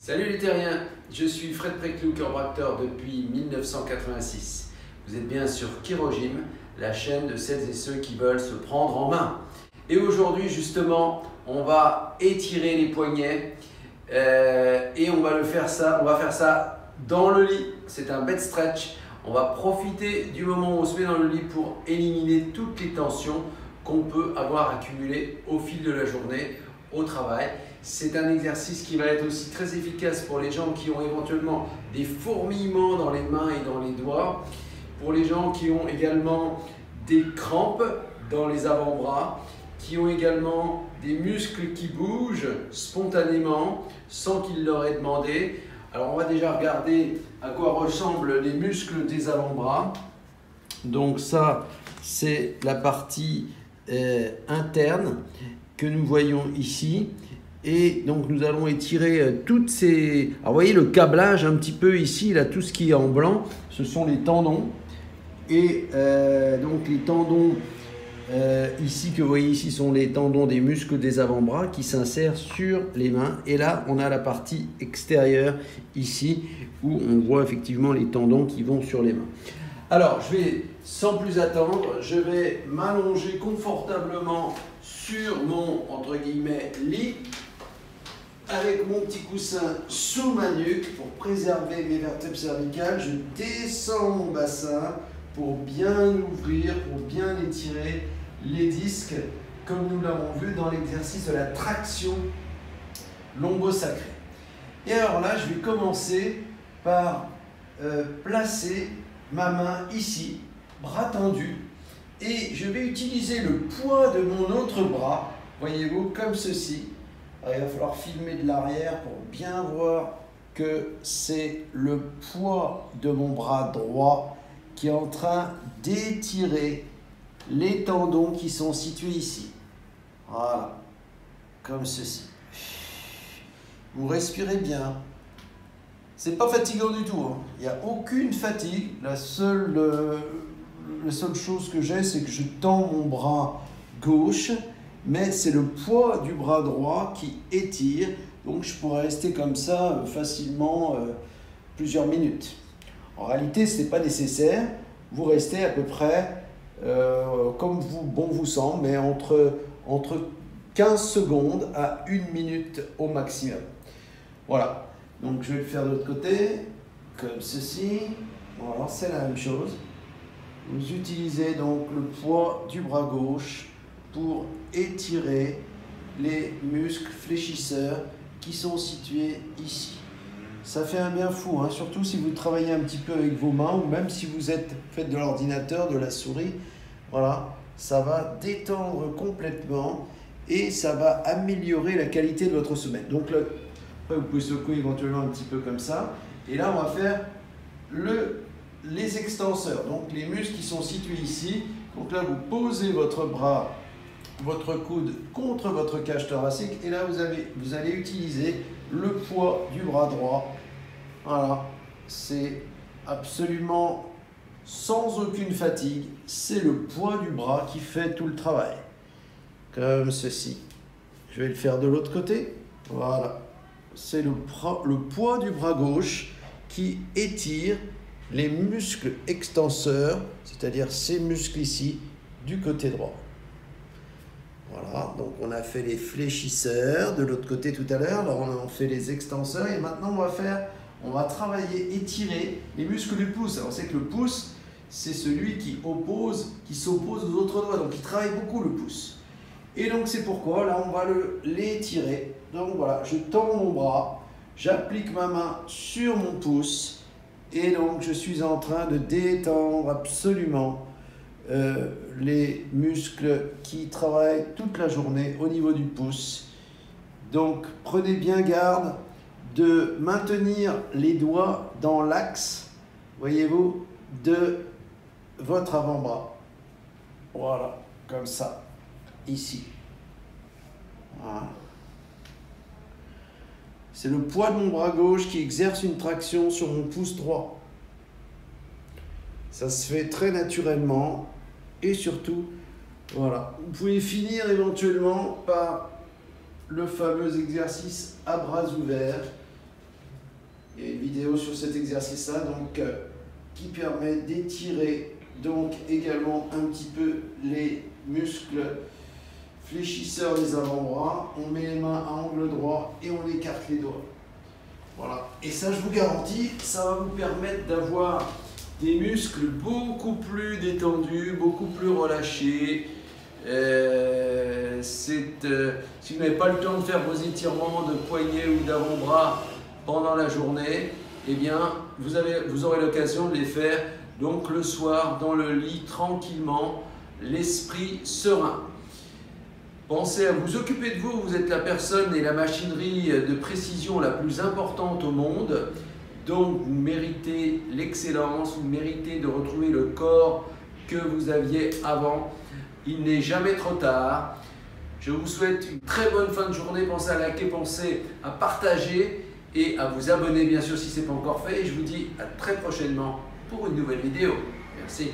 Salut les terriens, je suis Fred Préclou, chiropracteur depuis 1986. Vous êtes bien sur Chirogym, la chaîne de celles et ceux qui veulent se prendre en main. Et aujourd'hui justement, on va étirer les poignets et on va faire ça dans le lit. C'est un bed stretch. On va profiter du moment où on se met dans le lit pour éliminer toutes les tensions qu'on peut avoir accumulées au fil de la journée au travail. C'est un exercice qui va être aussi très efficace pour les gens qui ont éventuellement des fourmillements dans les mains et dans les doigts, pour les gens qui ont également des crampes dans les avant-bras, qui ont également des muscles qui bougent spontanément sans qu'il leur ait demandé. Alors on va déjà regarder à quoi ressemblent les muscles des avant-bras. Donc ça, c'est la partie interne que nous voyons ici. Et donc nous allons étirer toutes ces... Alors vous voyez le câblage un petit peu ici, là, tout ce qui est en blanc, ce sont les tendons. Et donc les tendons ici que vous voyez ici sont les tendons des muscles des avant-bras qui s'insèrent sur les mains. Et là on a la partie extérieure ici où on voit effectivement les tendons qui vont sur les mains. Alors je vais sans plus attendre, je vais m'allonger confortablement sur mon entre guillemets lit avec mon petit coussin sous ma nuque pour préserver mes vertèbres cervicales. Je descends mon bassin pour bien ouvrir, pour bien étirer les disques, comme nous l'avons vu dans l'exercice de la traction lombosacrée. Et alors là, je vais commencer par placer ma main ici, bras tendu, et je vais utiliser le poids de mon autre bras, voyez-vous, comme ceci. Alors, il va falloir filmer de l'arrière pour bien voir que c'est le poids de mon bras droit qui est en train d'étirer les tendons qui sont situés ici. Voilà, comme ceci. Vous respirez bien. C'est pas fatigant du tout, hein. Il n'y a aucune fatigue. La seule chose que j'ai, c'est que je tends mon bras gauche, mais c'est le poids du bras droit qui étire. Donc je pourrais rester comme ça facilement plusieurs minutes. En réalité, ce n'est pas nécessaire. Vous restez à peu près comme bon vous semble, mais entre 15 secondes à 1 minute au maximum. Voilà. Donc je vais le faire de l'autre côté, comme ceci. Voilà, c'est la même chose. Vous utilisez donc le poids du bras gauche pour étirer les muscles fléchisseurs qui sont situés ici. Ça fait un bien fou, hein, surtout si vous travaillez un petit peu avec vos mains ou même si vous faites de l'ordinateur, de la souris. Voilà, ça va détendre complètement et ça va améliorer la qualité de votre sommeil. Donc là, vous pouvez secouer éventuellement un petit peu comme ça. Et là, on va faire les extenseurs, donc les muscles qui sont situés ici. Donc là, vous posez votre bras, votre coude contre votre cage thoracique. Et là, vous allez utiliser le poids du bras droit. Voilà, c'est absolument sans aucune fatigue. C'est le poids du bras qui fait tout le travail. Comme ceci. Je vais le faire de l'autre côté. Voilà. C'est le poids du bras gauche qui étire les muscles extenseurs, c'est-à-dire ces muscles ici, du côté droit. Voilà, donc on a fait les fléchisseurs de l'autre côté tout à l'heure, alors on a fait les extenseurs et maintenant on va travailler, étirer les muscles du pouce. Alors on sait que le pouce, c'est celui qui s'oppose aux autres doigts, donc il travaille beaucoup le pouce. Et donc c'est pourquoi là on va l'étirer. Donc voilà, je tends mon bras, j'applique ma main sur mon pouce et donc je suis en train de détendre absolument les muscles qui travaillent toute la journée au niveau du pouce. Donc prenez bien garde de maintenir les doigts dans l'axe, voyez-vous, de votre avant-bras. Voilà, comme ça, ici. Voilà. C'est le poids de mon bras gauche qui exerce une traction sur mon pouce droit. Ça se fait très naturellement et surtout, voilà. Vous pouvez finir éventuellement par le fameux exercice à bras ouverts vidéo sur cet exercice-là, donc qui permet d'étirer donc également un petit peu les muscles fléchisseurs des avant-bras. On met les mains à angle droit et on écarte les doigts. Voilà. Et ça, je vous garantis, ça va vous permettre d'avoir des muscles beaucoup plus détendus, beaucoup plus relâchés. Si vous n'avez pas le temps de faire vos étirements de poignets ou d'avant-bras pendant la journée, eh bien, vous aurez l'occasion de les faire donc le soir dans le lit tranquillement, l'esprit serein. Pensez à vous occuper de vous, vous êtes la personne et la machinerie de précision la plus importante au monde, donc vous méritez l'excellence, vous méritez de retrouver le corps que vous aviez avant. Il n'est jamais trop tard. Je vous souhaite une très bonne fin de journée, pensez à liker, pensez à partager et à vous abonner bien sûr si ce n'est pas encore fait. Et je vous dis à très prochainement pour une nouvelle vidéo. Merci.